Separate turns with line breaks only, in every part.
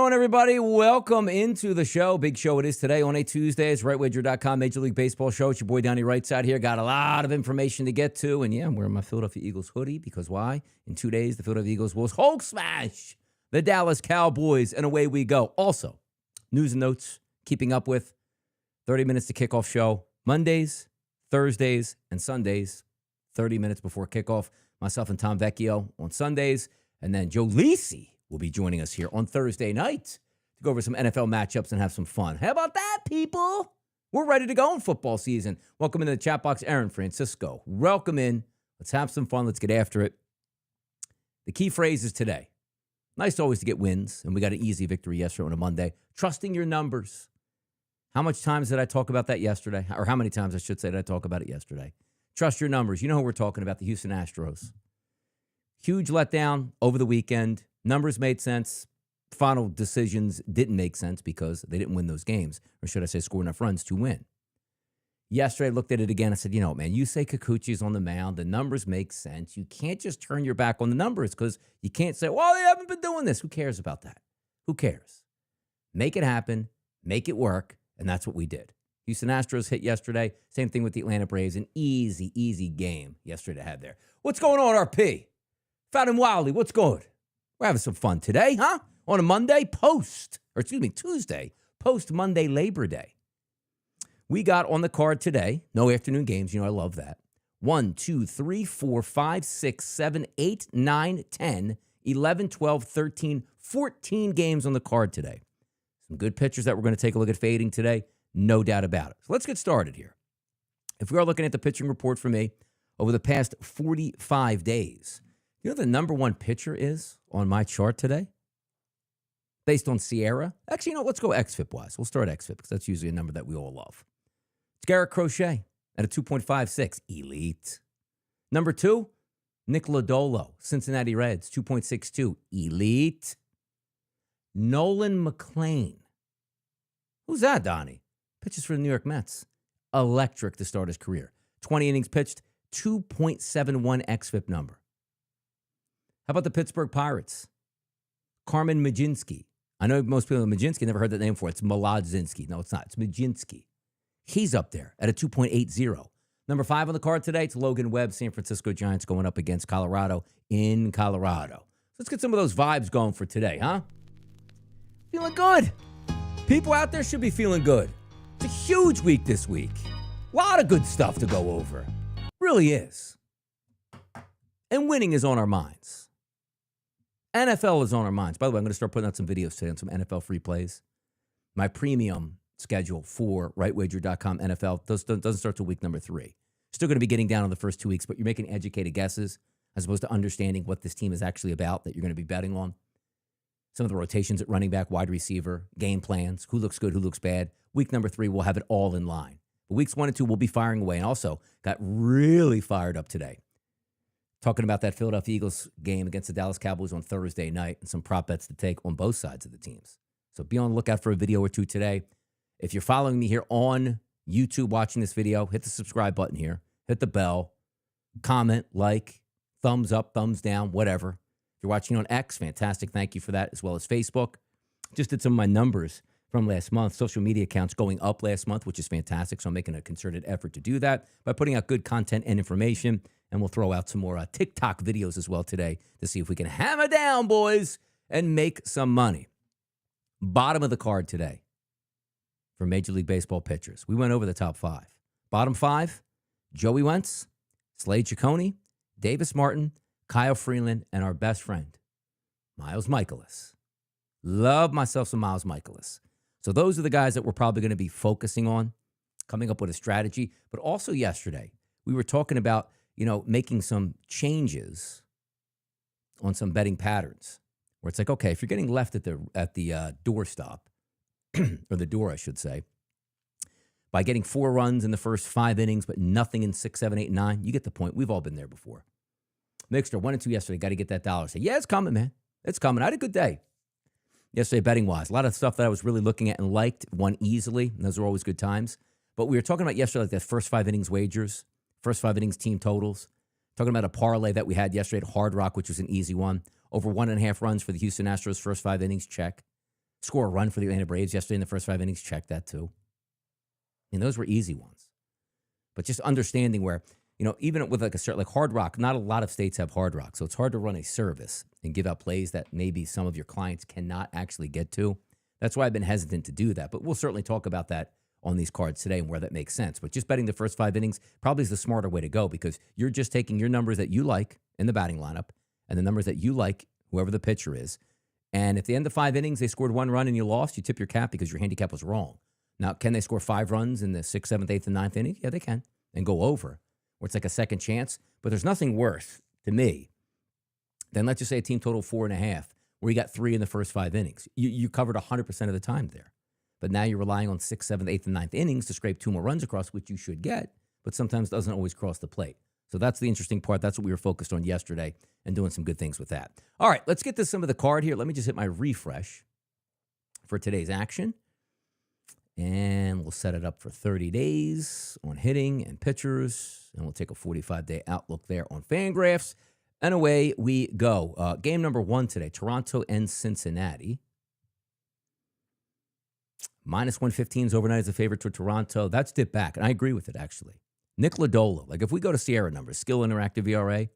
on, everybody? Welcome into the show. Big show it is today on a Tuesday. It's RightWager.com Major League Baseball show. It's your boy Donnie RightSide here. Got a lot of information to get to. And yeah, I'm wearing my Philadelphia Eagles hoodie because why? In 2 days, the Philadelphia Eagles will Hulk smash the Dallas Cowboys, and away we go. Also, news and notes, keeping up with 30 minutes to kickoff show. Mondays, Thursdays, and Sundays, 30 minutes before kickoff. Myself and Tom Vecchio on Sundays. And then Joe Lisi will be joining us here on Thursday night to go over some NFL matchups and have some fun. How about that, people? We're ready to go in football season. Welcome into the chat box, Aaron Francisco. Welcome in. Let's have some fun. Let's get after it. The key phrase is today. Nice always to get wins, and we got an easy victory yesterday on a Monday. Trusting your numbers. How much times did I talk about that yesterday? Or how many times, I should say, did I talk about it yesterday? Trust your numbers. You know who we're talking about, the Houston Astros. Huge letdown over the weekend. Numbers made sense. Final decisions didn't make sense because they didn't win those games. Or should I say score enough runs to win. Yesterday, I looked at it again. I said, you know, man, you say Kikuchi's on the mound. The numbers make sense. You can't just turn your back on the numbers because you can't say, well, they haven't been doing this. Who cares about that? Who cares? Make it happen. Make it work. And that's what we did. Houston Astros hit yesterday. Same thing with the Atlanta Braves. An easy game yesterday to have there. What's going on, RP? Fat and Wildy, what's good? We're having some fun today, huh? On a Monday, Tuesday, post-Monday Labor Day. We got on the card today, no afternoon games, you know I love that. 1, 2, 3, 4, 5, 6, 7, 8, 9, 10, 11, 12, 13, 14 games on the card today. Some good pitchers that we're going to take a look at fading today, no doubt about it. So let's get started here. If we are looking at the pitching report for me over the past 45 days, you know the number one pitcher is on my chart today? Based on Sierra. Actually, you know, let's go XFIP-wise. We'll start XFIP because that's usually a number that we all love. It's Garrett Crochet at a 2.56. Elite. Number 2, Nick Lodolo, Cincinnati Reds, 2.62. Elite. Nolan McLean. Who's that, Donnie? Pitches for the New York Mets. Electric to start his career. 20 innings pitched, 2.71 XFIP number. How about the Pittsburgh Pirates? Carmen Mlodzinski. I know most people know Mlodzinski, never heard that name before. It's Mlodzinski. No, it's not. It's Mlodzinski. He's up there at a 2.80. Number 5 on the card today, it's Logan Webb, San Francisco Giants going up against Colorado in Colorado. So let's get some of those vibes going for today, huh? Feeling good. People out there should be feeling good. It's a huge week this week. A lot of good stuff to go over. Really is. And winning is on our minds. NFL is on our minds. By the way, I'm going to start putting out some videos today on some NFL free plays. My premium schedule for RightWager.com NFL doesn't start till week number 3. Still going to be getting down on the first 2 weeks, but you're making educated guesses as opposed to understanding what this team is actually about that you're going to be betting on. Some of the rotations at running back, wide receiver, game plans, who looks good, who looks bad. Week number 3, we'll have it all in line. But weeks 1 and 2, we'll be firing away. And also got really fired up today. Talking about that Philadelphia Eagles game against the Dallas Cowboys on Thursday night and some prop bets to take on both sides of the teams. So be on the lookout for a video or two today. If you're following me here on YouTube watching this video, hit the subscribe button here. Hit the bell. Comment, like, thumbs up, thumbs down, whatever. If you're watching on X, fantastic. Thank you for that, as well as Facebook. Just did some of my numbers from last month. Social media accounts going up last month, which is fantastic. So I'm making a concerted effort to do that by putting out good content and information. And we'll throw out some more TikTok videos as well today to see if we can hammer down, boys, and make some money. Bottom of the card today for Major League Baseball pitchers. We went over the top 5. Bottom 5, Joey Wentz, Slade Ciccone, Davis Martin, Kyle Freeland, and our best friend, Miles Mikolas. Love myself some Miles Mikolas. So those are the guys that we're probably going to be focusing on, coming up with a strategy. But also yesterday, we were talking about, you know, making some changes on some betting patterns where it's like, okay, if you're getting left at the doorstop, or the door, I should say, by getting 4 runs in the first 5 innings, but nothing in 6, 7, 8, 9, you get the point. We've all been there before. Mixter, 1 and 2 yesterday. Got to get that dollar. Say, yeah, it's coming, man. It's coming. I had a good day yesterday betting-wise. A lot of stuff that I was really looking at and liked won easily, and those are always good times. But we were talking about yesterday, like the first 5 innings wagers, first 5 innings team totals. Talking about a parlay that we had yesterday at Hard Rock, which was an easy one. Over 1.5 runs for the Houston Astros first 5 innings, check. Score a run for the Atlanta Braves yesterday in the first 5 innings. Check that too. And those were easy ones. But just understanding where, even with like a certain, like Hard Rock, not a lot of states have Hard Rock. So it's hard to run a service and give out plays that maybe some of your clients cannot actually get to. That's why I've been hesitant to do that. But we'll certainly talk about that on these cards today and where that makes sense. But just betting the first 5 innings probably is the smarter way to go, because you're just taking your numbers that you like in the batting lineup and the numbers that you like, whoever the pitcher is. And if the end of 5 innings, they scored 1 run and you lost, you tip your cap because your handicap was wrong. Now, can they score 5 runs in the 6th, 7th, 8th, and 9th inning? Yeah, they can, and go over, where it's like a second chance. But there's nothing worse to me than, let's just say, a team total 4.5, where you got 3 in the first 5 innings. You covered 100% of the time there. But now you're relying on 6th, 7th, 8th, and 9th innings to scrape 2 more runs across, which you should get, but sometimes doesn't always cross the plate. So that's the interesting part. That's what we were focused on yesterday and doing some good things with that. All right, let's get to some of the card here. Let me just hit my refresh for today's action. And we'll set it up for 30 days on hitting and pitchers. And we'll take a 45-day outlook there on Fangraphs. And away we go. Game number 1 today, Toronto and Cincinnati. -115 is overnight as a favorite to Toronto. That's dipped back, and I agree with it, actually. Nick Lodolo, like if we go to Sierra numbers, skill interactive ERA,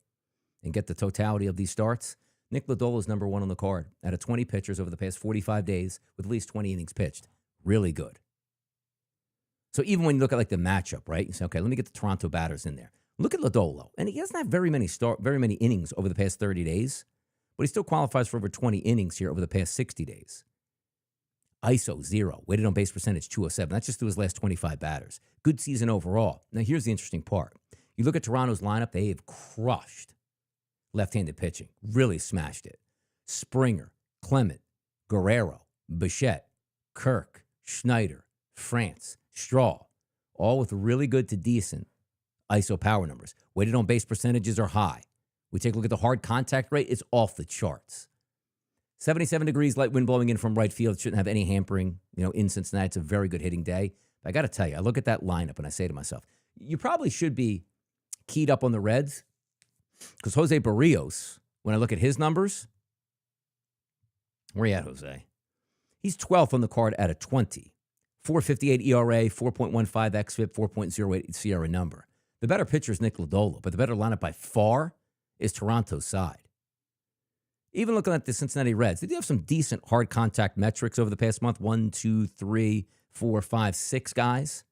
and get the totality of these starts, Nick Lodolo is number 1 on the card out of 20 pitchers over the past 45 days with at least 20 innings pitched. Really good. So even when you look at like the matchup, right? You say, okay, let me get the Toronto batters in there. Look at Lodolo, and he doesn't have very many innings over the past 30 days, but he still qualifies for over 20 innings here over the past 60 days. ISO 0, weighted on base percentage 207. That's just through his last 25 batters. Good season overall. Now here's the interesting part. You look at Toronto's lineup, they have crushed left-handed pitching. Really smashed it. Springer, Clement, Guerrero, Bichette, Kirk, Schneider, France, Straw, all with really good to decent ISO power numbers. Weighted on base percentages are high. We take a look at the hard contact rate, it's off the charts. 77 degrees, light wind blowing in from right field. Shouldn't have any hampering, in Cincinnati. It's a very good hitting day. But I got to tell you, I look at that lineup and I say to myself, you probably should be keyed up on the Reds, because Jose Barrios, when I look at his numbers, where you at, Jose? He's 12th on the card out of 20. 4.58 ERA, 4.15 xFIP, 4.08 Sierra number. The better pitcher is Nick Lodolo, but the better lineup by far is Toronto's side. Even looking at the Cincinnati Reds, they do have some decent hard contact metrics over the past month. 1, 2, 3, 4, 5, 6 guys.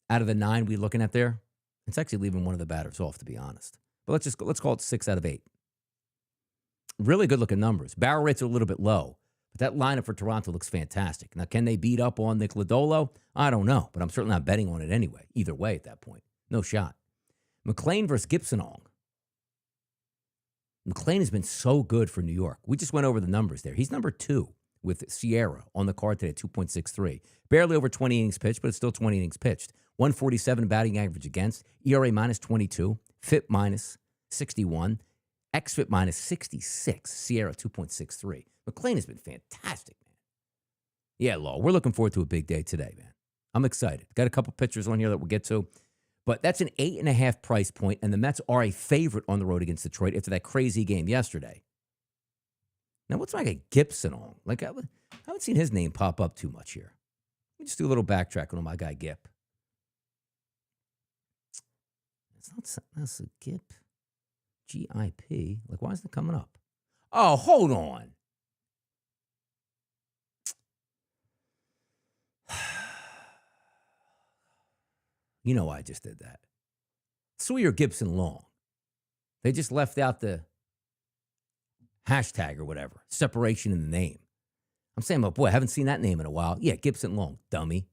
Out of the 9 we're looking at there, it's actually leaving one of the batters off, to be honest. But let's call it 6 out of 8. Really good looking numbers. Barrel rates are a little bit low, but that lineup for Toronto looks fantastic. Now, can they beat up on Nick Lodolo? I don't know, but I'm certainly not betting on it anyway. Either way at that point. No shot. McLean versus Gipson-Long. McLean has been so good for New York. We just went over the numbers there. He's number 2 with Sierra on the card today, 2.63. Barely over 20 innings pitched, but it's still 20 innings pitched. 147 batting average against, ERA -22, FIP -61, xFIP -66, Sierra 2.63. McLean has been fantastic, man. Yeah, Law, we're looking forward to a big day today, man. I'm excited. Got a couple pitchers on here that we'll get to. But that's an 8.5 price point, and the Mets are a favorite on the road against Detroit after that crazy game yesterday. Now, what's like a Gipson-Long? Like, I haven't seen his name pop up too much here. Let me just do a little backtracking on my guy Gip. That's a Gip. G-I-P. Like, why isn't it coming up? Oh, hold on. You know why I just did that. Sawyer Gipson-Long. They just left out the hashtag or whatever. Separation in the name. I'm saying, oh boy, I haven't seen that name in a while. Yeah, Gipson-Long, dummy.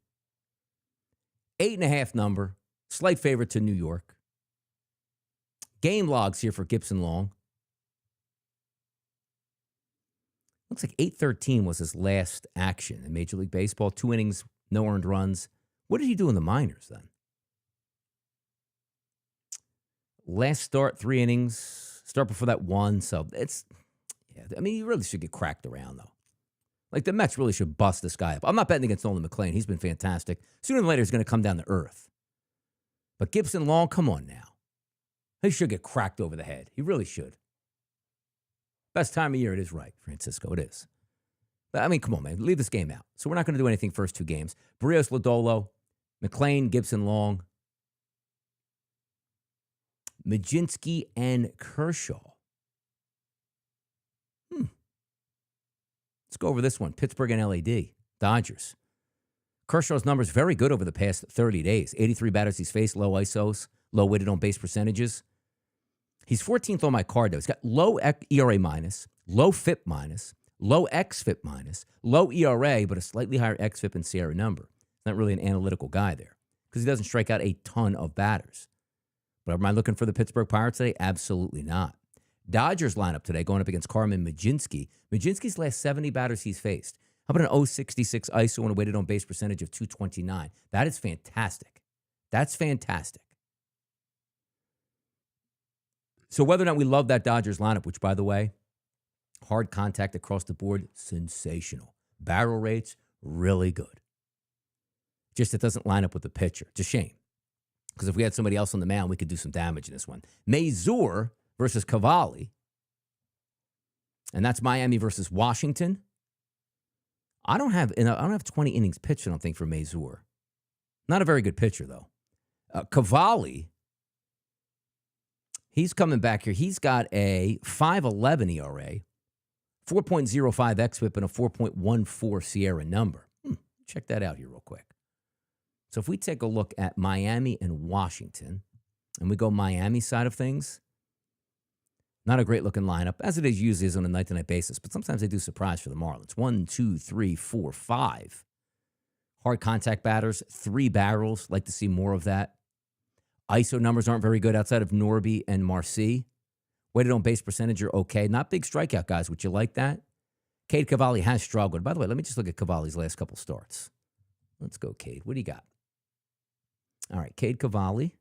8.5 number. Slight favorite to New York. Game logs here for Gipson-Long. Looks like 8-13 was his last action in Major League Baseball. 2 innings, no earned runs. What did he do in the minors then? Last start, 3 innings. Start before that 1. So he really should get cracked around, though. Like, the Mets really should bust this guy up. I'm not betting against Nolan McLean. He's been fantastic. Sooner than later, he's going to come down to earth. But Gipson-Long, come on now. He should get cracked over the head. He really should. Best time of year, it is right, Francisco. It is. I mean, come on, man. Leave this game out. So we're not going to do anything first two games. Barrios, Lodolo, McLean, Gipson-Long, Majinski, and Kershaw. Let's go over this one. Pittsburgh and LAD. Dodgers. Kershaw's numbers very good over the past 30 days. 83 batters he's faced, low ISOs, low weighted on base percentages. He's 14th on my card, though. He's got low ERA minus, low FIP minus, low XFIP minus, low ERA, but a slightly higher XFIP and Sierra number. He's not really an analytical guy there because he doesn't strike out a ton of batters. But am I looking for the Pittsburgh Pirates today? Absolutely not. Dodgers lineup today going up against Carmen Majinski. Majinski's last 70 batters he's faced. How about an 0.66 ISO and a weighted on base percentage of 229? That is fantastic. That's fantastic. So whether or not we love that Dodgers lineup, which, by the way, hard contact across the board, sensational. Barrel rates, really good. Just it doesn't line up with the pitcher. It's a shame. Because if we had somebody else on the mound, we could do some damage in this one. Mazur versus Cavalli. And that's Miami versus Washington. I don't have 20 innings pitched, I don't think, for Mazur. Not a very good pitcher, though. Cavalli, he's coming back here. He's got a 5.11 ERA, 4.05 xFIP, and a 4.14 Sierra number. Check that out here real quick. So if we take a look at Miami and Washington, and we go Miami side of things, not a great-looking lineup, as it usually is on a night-to-night basis, but sometimes they do surprise for the Marlins. 1, 2, 3, 4, 5. Hard contact batters, 3 barrels. Like to see more of that. ISO numbers aren't very good outside of Norby and Marcy. Weighted on base percentage are okay. Not big strikeout guys. Would you like that? Cade Cavalli has struggled. By the way, let me just look at Cavalli's last couple starts. Let's go, Cade. What do you got? All right, Cade Cavalli.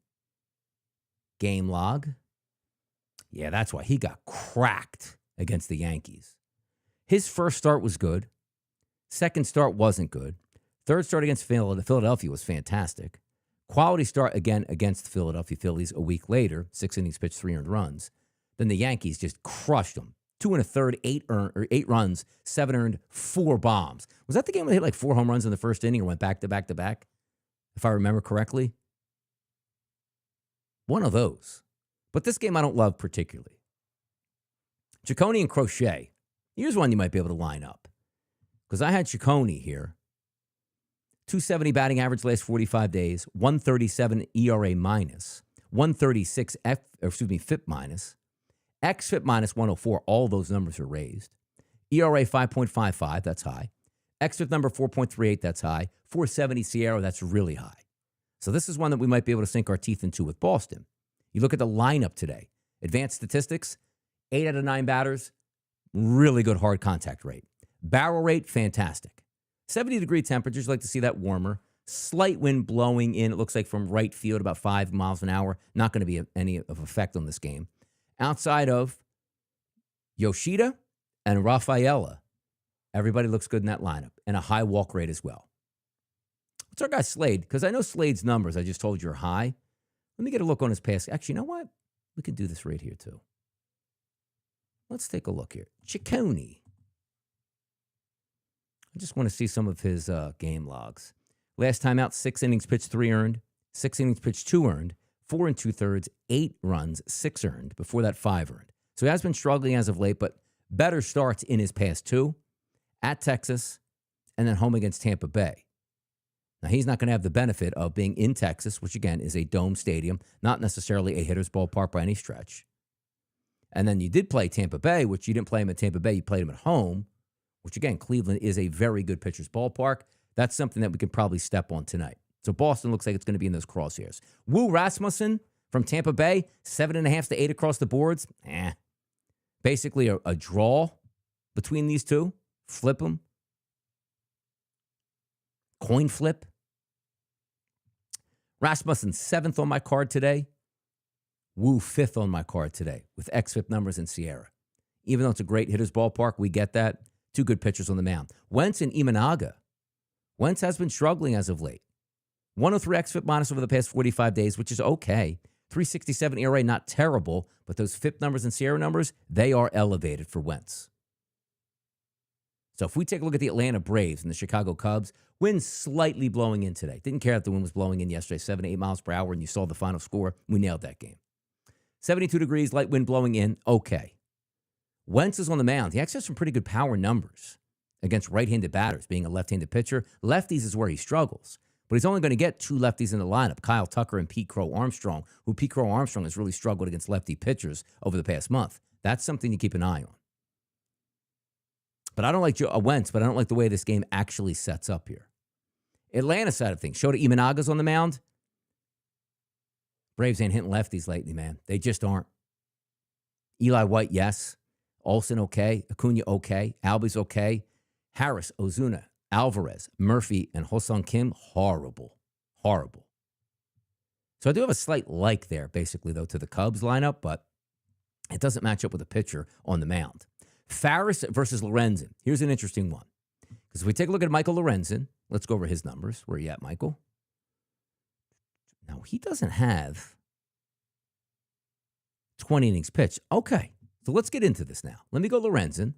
Game log. Yeah, that's why he got cracked against the Yankees. His first start was good. Second start wasn't good. Third start against Philadelphia was fantastic. Quality start again against the Philadelphia Phillies a week later. 6 innings pitched, 3 earned runs. Then the Yankees just crushed them. 2 1/3, 8 runs, 7 earned, 4 bombs. Was that the game where they hit like 4 home runs in the first inning or went back to back to back? If I remember correctly. One of those. But this game I don't love particularly. Ciccone and Crochet. Here's one you might be able to line up. Because I had Ciccone here. 270 batting average last 45 days. 137 ERA minus. 136 FIP minus. XFIP minus 104. All those numbers are raised. ERA 5.55. That's high. XFIP number 4.38. That's high. 470 Sierra. That's really high. So this is one that we might be able to sink our teeth into with Boston. You look at the lineup today. Advanced statistics, 8 out of 9 batters, really good hard contact rate. Barrel rate, fantastic. 70-degree temperatures, like to see that warmer. Slight wind blowing in, it looks like from right field, about 5 miles an hour. Not going to be any of effect on this game. Outside of Yoshida and Rafaela, everybody looks good in that lineup. And a high walk rate as well. What's our guy Slade? Because I know Slade's numbers, I just told you, are high. Let me get a look on his past. Actually, you know what? We can do this right here, too. Let's take a look here. Ciccone. I just want to see some of his game logs. Last time out, 6 innings pitched, 3 earned. 6 innings pitched, 2 earned. 4 2/3, 8 runs, 6 earned. Before that, 5 earned. So he has been struggling as of late, but better starts in his past 2. At Texas, and then home against Tampa Bay. Now, he's not going to have the benefit of being in Texas, which, again, is a dome stadium, not necessarily a hitter's ballpark by any stretch. And then you did play Tampa Bay, which you didn't play him at Tampa Bay. You played him at home, which, again, Cleveland is a very good pitcher's ballpark. That's something that we can probably step on tonight. So Boston looks like it's going to be in those crosshairs. Wu Rasmussen from Tampa Bay, 7.5 to 8 across the boards. Basically a draw between these two. Flip them. Coin flip. Rasmussen 7th on my card today. Wu 5th on my card today with XFIP numbers and Sierra. Even though it's a great hitter's ballpark, we get that. 2 good pitchers on the mound. Wentz and Imanaga. Wentz has been struggling as of late. 103 XFIP minus over the past 45 days, which is okay. 367 ERA, not terrible, but those FIP numbers and Sierra numbers, they are elevated for Wentz. So if we take a look at the Atlanta Braves and the Chicago Cubs, wind slightly blowing in today. Didn't care if the wind was blowing in yesterday, 7 to 8 miles per hour, and you saw the final score. We nailed that game. 72 degrees, light wind blowing in, okay. Wentz is on the mound. He actually has some pretty good power numbers against right-handed batters, being a left-handed pitcher. Lefties is where he struggles. But he's only going to get 2 lefties in the lineup, Kyle Tucker and Pete Crow Armstrong, who Pete Crow Armstrong has really struggled against lefty pitchers over the past month. That's something to keep an eye on. But I don't like Wentz, but I don't like the way this game actually sets up here. Atlanta side of things. Shota Imanaga's on the mound. Braves ain't hitting lefties lately, man. They just aren't. Eli White, yes. Olsen, okay. Acuna, okay. Albies, okay. Harris, Ozuna, Alvarez, Murphy, and Ho-Sung Kim, horrible. Horrible. So I do have a slight like there, basically, though, to the Cubs lineup, but it doesn't match up with a pitcher on the mound. Farris versus Lorenzen. Here's an interesting one. Because if we take a look at Michael Lorenzen, let's go over his numbers. Where are you at, Michael? Now, he doesn't have 20 innings pitched. Okay, so let's get into this now. Let me go Lorenzen.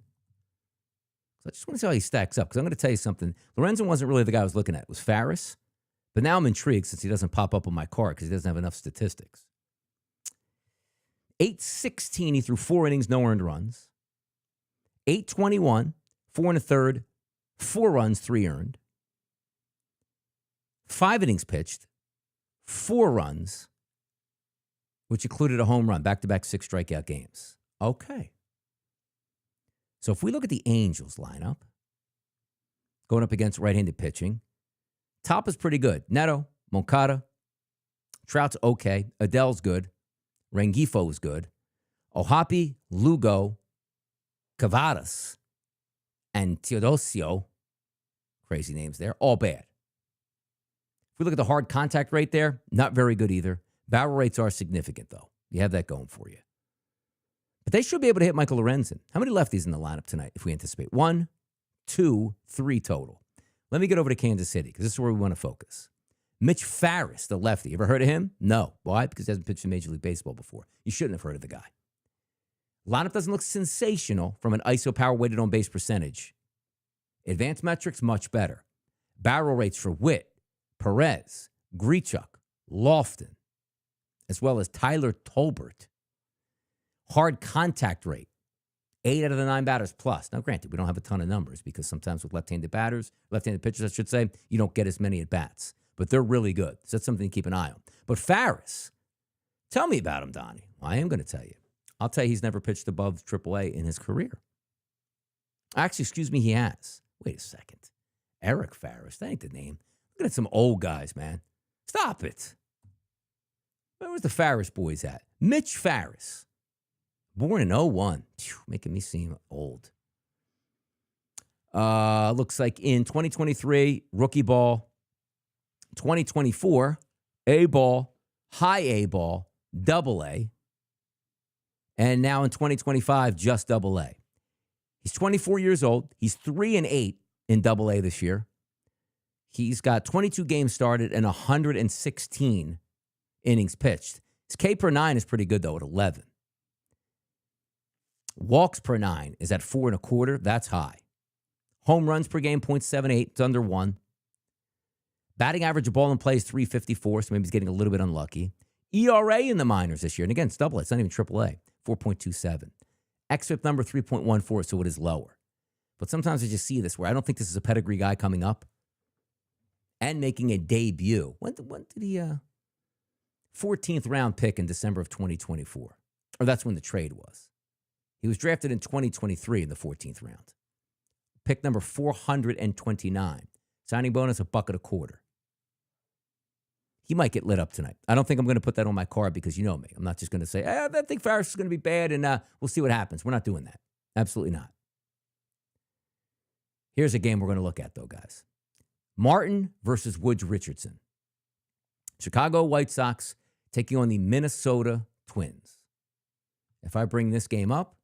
So I just want to see how he stacks up, because I'm going to tell you something. Lorenzen wasn't really the guy I was looking at. It was Farris. But now I'm intrigued since he doesn't pop up on my card because he doesn't have enough statistics. 8-16, he threw 4 innings, no earned runs. 8-21, 4 1/3, 4 runs, 3 earned. 5 innings pitched, 4 runs, which included a home run, back-to-back 6 strikeout games. Okay. So if we look at the Angels lineup, going up against right-handed pitching, top is pretty good. Neto, Moncada, Trout's okay. Adele's good. Rengifo's good. Ohapi, Lugo, Cavadas, and Teodosio, crazy names there, all bad. If we look at the hard contact rate there, not very good either. Barrel rates are significant, though. You have that going for you. But they should be able to hit Michael Lorenzen. How many lefties in the lineup tonight, if we anticipate? 1, 2, 3 total. Let me get over to Kansas City, because this is where we want to focus. Mitch Farris, the lefty. Ever heard of him? No. Why? Because he hasn't pitched in Major League Baseball before. You shouldn't have heard of the guy. Lineup doesn't look sensational from an ISO power weighted on base percentage. Advanced metrics, much better. Barrel rates for Witt, Perez, Grichuk, Lofton, as well as Tyler Tolbert. Hard contact rate, 8 out of the 9 batters plus. Now, granted, we don't have a ton of numbers because sometimes with left-handed pitchers, I should say, you don't get as many at-bats. But they're really good. So that's something to keep an eye on. But Farris, tell me about him, Donnie. Well, I am going to tell you. I'll tell you he's never pitched above AAA in his career. Actually, excuse me, he has. Wait a second. Eric Farris, that ain't the name. Look at some old guys, man. Stop it. Where was the Farris boys at? Mitch Farris. Born in 01. Making me seem old. Looks like in 2023, rookie ball. 2024, A ball, high A ball, double A. And now in 2025, just double A. He's 24 years old. He's 3-8 in double A this year. He's got 22 games started and 116 innings pitched. His K per 9 is pretty good, though, at 11. Walks per 9 is at 4 1/4. That's high. Home runs per game, 0.78. It's under 1. Batting average of ball in play is 354, so maybe he's getting a little bit unlucky. ERA in the minors this year, and again, it's double A. It's not even triple A, 4.27. XFIP number 3.14, so it is lower. But sometimes I just see this where I don't think this is a pedigree guy coming up and making a debut. When did he 14th round pick in December of 2024? Or that's when the trade was. He was drafted in 2023 in the 14th round. Pick number 429. Signing bonus, $1.25. He might get lit up tonight. I don't think I'm going to put that on my card because you know me. I'm not just going to say, I think Farris is going to be bad and we'll see what happens. We're not doing that. Absolutely not. Here's a game we're going to look at, though, guys. Martin versus Woods Richardson. Chicago White Sox taking on the Minnesota Twins. If I bring this game up,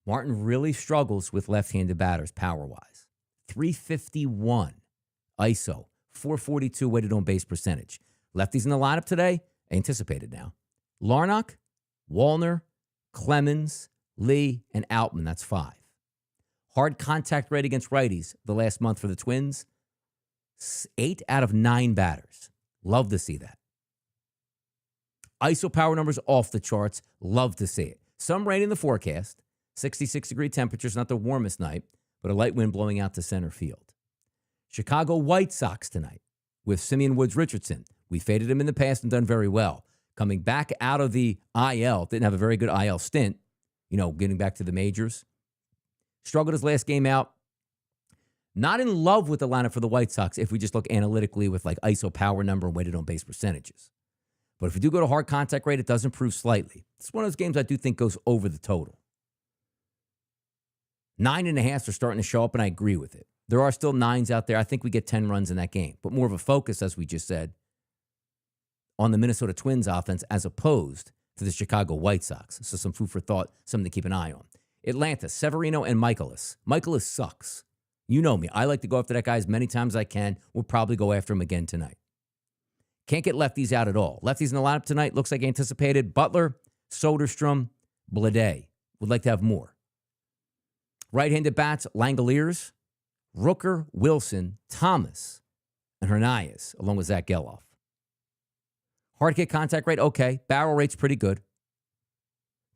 Martin really struggles with left-handed batters power-wise. 351 ISO, 442 weighted on base percentage. Lefties in the lineup today, anticipated now. Larnach, Wallner, Clemens, Lee, and Outman. That's 5. Hard contact rate against righties the last month for the Twins, 8 out of 9 batters. Love to see that. ISO power numbers off the charts. Love to see it. Some rain in the forecast. 66-degree temperatures, not the warmest night, but a light wind blowing out to center field. Chicago White Sox tonight with Simeon Woods Richardson. We faded him in the past and done very well. Coming back out of the IL, didn't have a very good IL stint, getting back to the majors. Struggled his last game out. Not in love with the lineup for the White Sox if we just look analytically with like ISO power number and weighted on base percentages. But if we do go to hard contact rate, it does improve slightly. It's one of those games I do think goes over the total. 9.5s are starting to show up, and I agree with it. There are still 9s out there. I think we get 10 runs in that game, but more of a focus, as we just said, on the Minnesota Twins offense as opposed to the Chicago White Sox. So some food for thought, something to keep an eye on. Atlanta, Severino and Michaelis. Michaelis sucks. You know me. I like to go after that guy as many times as I can. We'll probably go after him again tonight. Can't get lefties out at all. Lefties in the lineup tonight looks like anticipated. Butler, Soderstrom, Blade. Would like to have more. Right-handed bats, Langoliers, Rooker, Wilson, Thomas, and Hernandez, along with Zach Geloff. Hard hit contact rate, okay. Barrel rate's pretty good.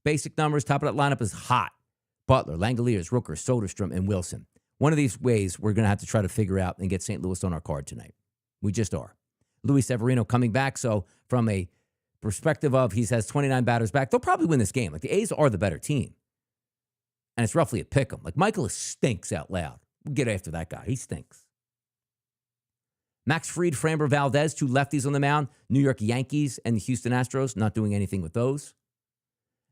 Basic numbers, top of that lineup is hot. Butler, Langoliers, Rooker, Soderstrom, and Wilson. One of these ways we're going to have to try to figure out and get St. Louis on our card tonight. We just are. Luis Severino coming back, so from a perspective of he has 29 batters back, they'll probably win this game. Like the A's are the better team. And it's roughly a pick 'em. Like Michaelis stinks out loud. We'll get after that guy. He stinks. Max Fried, Framber Valdez, 2 lefties on the mound. New York Yankees and the Houston Astros, not doing anything with those.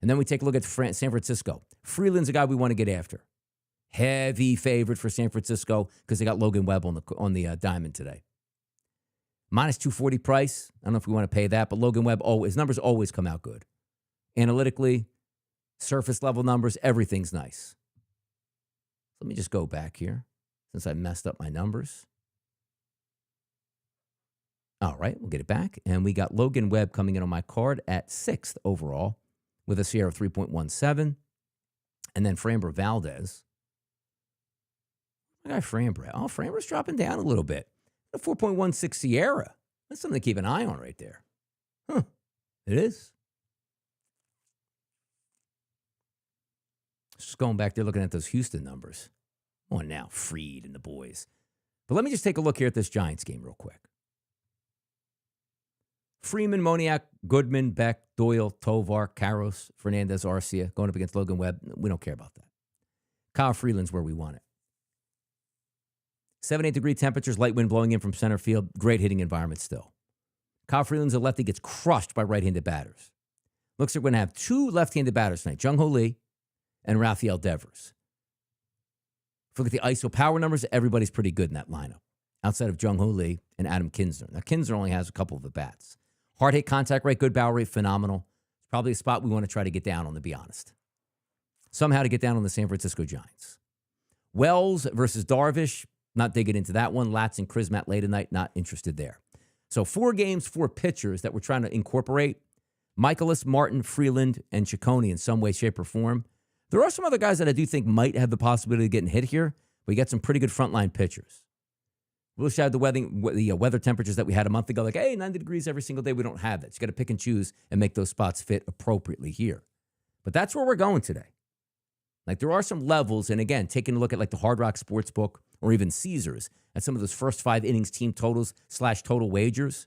And then we take a look at San Francisco. Freeland's a guy we want to get after. Heavy favorite for San Francisco because they got Logan Webb on the diamond today. Minus 240 price. I don't know if we want to pay that, but Logan Webb, his numbers always come out good. Analytically, surface level numbers, everything's nice. Let me just go back here since I messed up my numbers. All right, we'll get it back. And we got Logan Webb coming in on my card at 6th overall with a Sierra of 3.17. And then Framber Valdez. My guy Framber. Oh, Framber's dropping down a little bit. A 4.16 Sierra. That's something to keep an eye on right there. Huh. It is. Just going back there looking at those Houston numbers. Come on now, Fried and the boys. But let me just take a look here at this Giants game real quick. Freeman, Moniak, Goodman, Beck, Doyle, Tovar, Karros, Fernandez, Arcia going up against Logan Webb. We don't care about that. Kyle Freeland's where we want it. 78-degree temperatures, light wind blowing in from center field. Great hitting environment still. Kyle Freeland's a lefty, gets crushed by right-handed batters. Looks like we're going to have 2 left-handed batters tonight, Jung-Ho Lee and Rafael Devers. If we look at the ISO power numbers, everybody's pretty good in that lineup, outside of Jung-Ho Lee and Adam Kinsler. Now, Kinsler only has a couple of at-bats. Hard hit contact rate, good barrel rate, phenomenal. It's probably a spot we want to try to get down on, to be honest. Somehow to get down on the San Francisco Giants. Wells versus Darvish, not digging into that one. Latz and Krismat late tonight, not interested there. So 4 games, 4 pitchers that we're trying to incorporate. Michaelis, Martin, Freeland, and Ciccone in some way, shape, or form. There are some other guys that I do think might have the possibility of getting hit here, but you got some pretty good frontline pitchers. We wish I had the weather temperatures that we had a month ago. Like, hey, 90 degrees every single day. We don't have that. You got to pick and choose and make those spots fit appropriately here. But that's where we're going today. Like, there are some levels, and again, taking a look at like the Hard Rock Sportsbook or even Caesars at some of those first 5 innings team totals / total wagers.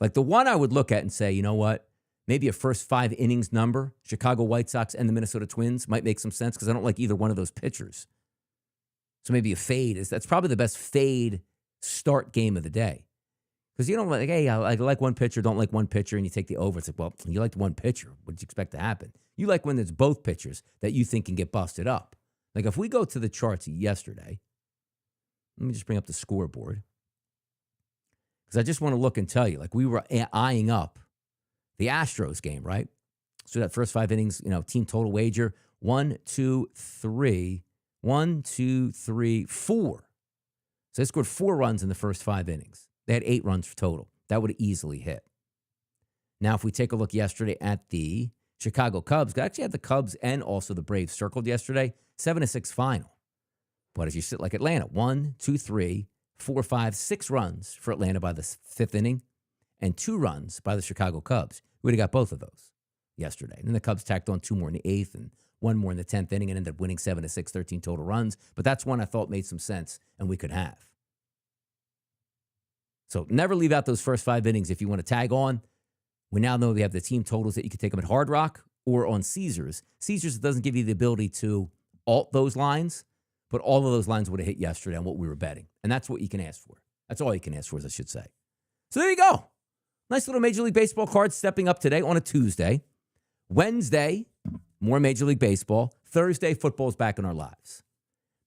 Like the one I would look at and say, you know what? Maybe a first 5 innings number, Chicago White Sox and the Minnesota Twins might make some sense because I don't like either one of those pitchers. So maybe a fade that's probably the best fade start game of the day. Because you don't like, hey, I like one pitcher, don't like one pitcher, and you take the over. It's like, well, you liked one pitcher. What did you expect to happen? You like when there's both pitchers that you think can get busted up. Like if we go to the charts yesterday, let me just bring up the scoreboard. Because I just want to look and tell you, like we were eyeing up the Astros game, right? So that first 5 innings, team total wager, 1, 2, 3. 1, 2, 3, 4. So they scored 4 runs in the first 5 innings. They had 8 runs total. That would have easily hit. Now, if we take a look yesterday at the Chicago Cubs. I actually had the Cubs and also the Braves circled yesterday. 7-6 final. But as you sit like Atlanta, 1, 2, 3, 4, 5, 6 runs for Atlanta by the 5th inning and 2 runs by the Chicago Cubs. We would have got both of those yesterday. And then the Cubs tacked on 2 more in the 8th and 1 more in the 10th inning and ended up winning 7-6, 13 total runs. But that's one I thought made some sense and we could have. So never leave out those first 5 innings if you want to tag on. We now know we have the team totals that you can take them at Hard Rock or on Caesars. Caesars doesn't give you the ability to alt those lines, but all of those lines would have hit yesterday on what we were betting. And that's what you can ask for. That's all you can ask for, as I should say. So there you go. Nice little Major League Baseball card stepping up today on a Tuesday. Wednesday, more Major League Baseball. Thursday, football's back in our lives.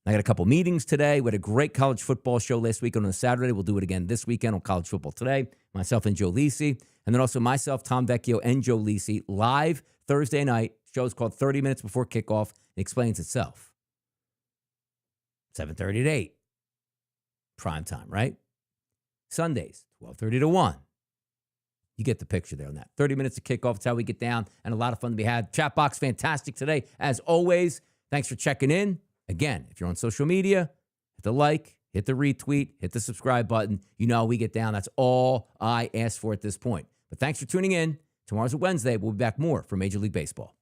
I got a couple meetings today. We had a great college football show last week on a Saturday. We'll do it again this weekend on College Football Today. Myself and Joe Lisi. And then also myself, Tom Vecchio, and Joe Lisi live Thursday night. Show's called 30 Minutes Before Kickoff. It explains itself. 7:30 to 8. Prime time, right? Sundays, 12:30 to 1. You get the picture there on that. 30 minutes to kickoff. It's how we get down, and a lot of fun to be had. Chat box, fantastic today. As always, thanks for checking in. Again, if you're on social media, hit the like, hit the retweet, hit the subscribe button. You know how we get down. That's all I ask for at this point. But thanks for tuning in. Tomorrow's a Wednesday. We'll be back more for Major League Baseball.